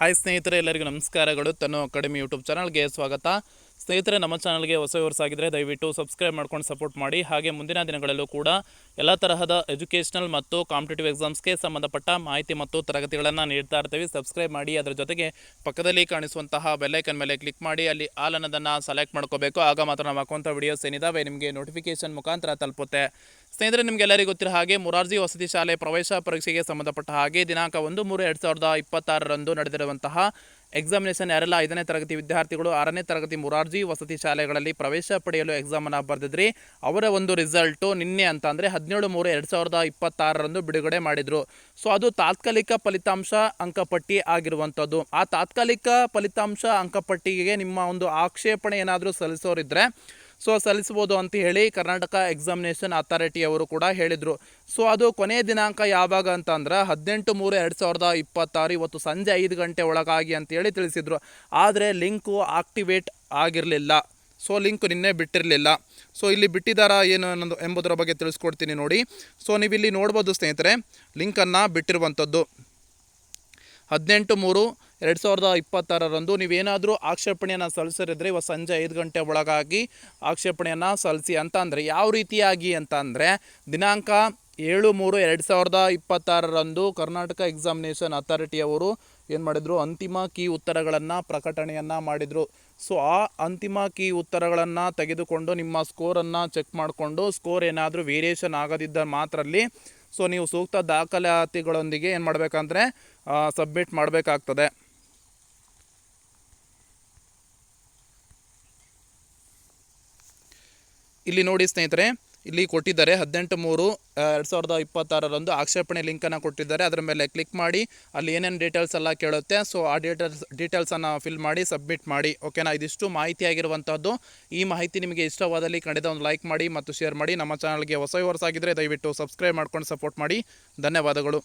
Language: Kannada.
ಹಾಯ್ ಸ್ನೇಹಿತರೆ, ಎಲ್ಲರಿಗೂ ನಮಸ್ಕಾರಗಳು. ತನ್ನೋ ಅಕಾಡೆಮಿ ಯೂಟ್ಯೂಬ್ ಚಾನಲ್ಗೆ ಸ್ವಾಗತ. ಸ್ನೇಹಿತರೆ, ನಮ್ಮ ಚಾನಲ್ಗೆ ಹೊಸವರ್ಸಾಗಿದ್ದರೆ ದಯವಿಟ್ಟು ಸಬ್ಸ್ಕ್ರೈಬ್ ಮಾಡ್ಕೊಂಡು ಸಪೋರ್ಟ್ ಮಾಡಿ. ಹಾಗೆ ಮುಂದಿನ ದಿನಗಳಲ್ಲೂ ಕೂಡ ಎಲ್ಲ ತರಹದ ಎಜುಕೇಷನಲ್ ಮತ್ತು ಕಾಂಪಿಟೇಟಿವ್ ಎಕ್ಸಾಮ್ಸ್ಗೆ ಸಂಬಂಧಪಟ್ಟ ಮಾಹಿತಿ ಮತ್ತು ತರಗತಿಗಳನ್ನು ನೀಡ್ತಾ ಇರ್ತೀವಿ. ಸಬ್ಸ್ಕ್ರೈಬ್ ಮಾಡಿ. ಅದರ ಜೊತೆಗೆ ಪಕ್ಕದಲ್ಲಿ ಕಾಣಿಸುವಂತಹ ಬೆಲ್ಲೈಕನ್ ಮೇಲೆ ಕ್ಲಿಕ್ ಮಾಡಿ ಅಲ್ಲಿ ಆಲ್ ಅನ್ನೋದನ್ನು ಸೆಲೆಕ್ಟ್ ಮಾಡ್ಕೋಬೇಕು. ಆಗ ಮಾತ್ರ ನಾವು ಹಾಕುವಂಥ ವಿಡಿಯೋಸ್ ಏನಿದಾವೆ ನಿಮಗೆ ನೋಟಿಫಿಕೇಶನ್ ಮುಖಾಂತರ ತಲುಪುತ್ತೆ. ಸ್ನೇಹಿತರೆ, ನಿಮಗೆಲ್ಲರಿಗೂ ಗೊತ್ತಿರೋ ಹಾಗೆ ಮೊರಾರ್ಜಿ ವಸತಿ ಶಾಲೆ ಪ್ರವೇಶ ಪರೀಕ್ಷೆಗೆ ಸಂಬಂಧಪಟ್ಟ ಹಾಗೆ ದಿನಾಂಕ 1/3/2026 ನಡೆದಿರುವಂತಹ ಎಕ್ಸಾಮಿನೇಷನ್ ಯಾರೆಲ್ಲ 5ನೇ ತರಗತಿ ವಿದ್ಯಾರ್ಥಿಗಳು 6ನೇ ತರಗತಿ ಮೊರಾರ್ಜಿ ವಸತಿ ಶಾಲೆಗಳಲ್ಲಿ ಪ್ರವೇಶ ಪಡೆಯಲು ಎಕ್ಸಾಮನ್ನು ಬರೆದಿದ್ರಿ, ಅವರ ಒಂದು ರಿಸಲ್ಟು ನಿನ್ನೆ ಅಂತ ಅಂದರೆ 17/3/2026 ಬಿಡುಗಡೆ ಮಾಡಿದರು. ಸೊ ಅದು ತಾತ್ಕಾಲಿಕ ಫಲಿತಾಂಶ ಅಂಕಪಟ್ಟಿ ಆಗಿರುವಂಥದ್ದು. ಆ ತಾತ್ಕಾಲಿಕ ಫಲಿತಾಂಶ ಅಂಕಪಟ್ಟಿಗೆ ನಿಮ್ಮ ಒಂದು ಆಕ್ಷೇಪಣೆ ಏನಾದರೂ ಸಲ್ಲಿಸೋರಿದ್ದರೆ ಸಲ್ಲಿಸ್ಬೋದು ಅಂತ ಹೇಳಿ ಕರ್ನಾಟಕ ಎಕ್ಸಾಮಿನೇಷನ್ ಅಥಾರಿಟಿ ಅವರು ಕೂಡ ಹೇಳಿದರು. ಸೊ ಅದು ಕೊನೆಯ ದಿನಾಂಕ ಯಾವಾಗ ಅಂತ ಅಂದ್ರೆ 18/3/2026 ಇವತ್ತು ಸಂಜೆ 5 ಗಂಟೆ ಒಳಗಾಗಿ ಅಂತೇಳಿ ತಿಳಿಸಿದರು. ಆದರೆ ಲಿಂಕು ಆಕ್ಟಿವೇಟ್ ಆಗಿರಲಿಲ್ಲ. ಸೊ ಲಿಂಕ್ ನಿನ್ನೆ ಬಿಟ್ಟಿರಲಿಲ್ಲ. ಸೊ ಇಲ್ಲಿ ಬಿಟ್ಟಿದ್ದಾರಾ ಏನು ಎಂಬುದರ ಬಗ್ಗೆ ತಿಳಿಸ್ಕೊಡ್ತೀನಿ ನೋಡಿ. ಸೊ ನೀವು ಇಲ್ಲಿ ನೋಡ್ಬೋದು ಸ್ನೇಹಿತರೆ, ಲಿಂಕನ್ನು ಬಿಟ್ಟಿರುವಂಥದ್ದು 18/3/2026 ನೀವೇನಾದರೂ ಆಕ್ಷೇಪಣೆಯನ್ನು ಸಲ್ಲಿಸಿದ್ರೆ ಇವತ್ತು ಸಂಜೆ 5 ಗಂಟೆ ಒಳಗಾಗಿ ಆಕ್ಷೇಪಣೆಯನ್ನು ಸಲ್ಲಿಸಿ ಅಂತ ಅಂದರೆ ಯಾವ ರೀತಿಯಾಗಿ ಅಂತ ಅಂದರೆ ದಿನಾಂಕ 7/3/2026 ಕರ್ನಾಟಕ ಎಕ್ಸಾಮಿನೇಷನ್ ಅಥಾರಿಟಿಯವರು ಏನು ಮಾಡಿದರು, ಅಂತಿಮ ಕೀ ಉತ್ತರಗಳನ್ನು ಪ್ರಕಟಣೆಯನ್ನು ಮಾಡಿದರು. ಸೊ ಆ ಅಂತಿಮ ಕೀ ಉತ್ತರಗಳನ್ನು ತೆಗೆದುಕೊಂಡು ನಿಮ್ಮ ಸ್ಕೋರನ್ನು ಚೆಕ್ ಮಾಡಿಕೊಂಡು ಸ್ಕೋರ್ ಏನಾದರೂ ವೇರಿಯೇಷನ್ ಆಗದಿದ್ದ ಮಾತ್ರಲ್ಲಿ ಸೊ ನೀವು ಸೂಕ್ತ ದಾಖಲಾತಿಗಳೊಂದಿಗೆ ಏನು ಮಾಡಬೇಕಂದ್ರೆ ಸಬ್ಮಿಟ್ ಮಾಡಬೇಕಾಗ್ತದೆ. ಇಲ್ಲಿ ನೋಡಿ ಸ್ನೇಹಿತರೆ, ಇಲ್ಲಿ ಕೊಟ್ಟಿದ್ದಾರೆ 18/3/2026 ಆಕ್ಷೇಪಣೆ ಲಿಂಕನ್ನು ಕೊಟ್ಟಿದ್ದಾರೆ. ಅದರ ಮೇಲೆ ಕ್ಲಿಕ್ ಮಾಡಿ ಅಲ್ಲಿ ಏನೇನು ಡೀಟೇಲ್ಸ್ ಎಲ್ಲ ಕೇಳುತ್ತೆ. ಸೊ ಆ ಡೀಟೇಲ್ಸನ್ನು ಫಿಲ್ ಮಾಡಿ ಸಬ್ಮಿಟ್ ಮಾಡಿ. ಓಕೆನಾ, ಇದಿಷ್ಟು ಮಾಹಿತಿ ಆಗಿರುವಂಥದ್ದು. ಈ ಮಾಹಿತಿ ನಿಮಗೆ ಇಷ್ಟವಾದಲ್ಲಿ ಖಂಡಿತ ಒಂದು ಲೈಕ್ ಮಾಡಿ ಮತ್ತು ಶೇರ್ ಮಾಡಿ. ನಮ್ಮ ಚಾನಲ್ಗೆ ಹೊಸವರ್ಸಾಗಿದ್ದರೆ ದಯವಿಟ್ಟು ಸಬ್ಸ್ಕ್ರೈಬ್ ಮಾಡ್ಕೊಂಡು ಸಪೋರ್ಟ್ ಮಾಡಿ. ಧನ್ಯವಾದಗಳು.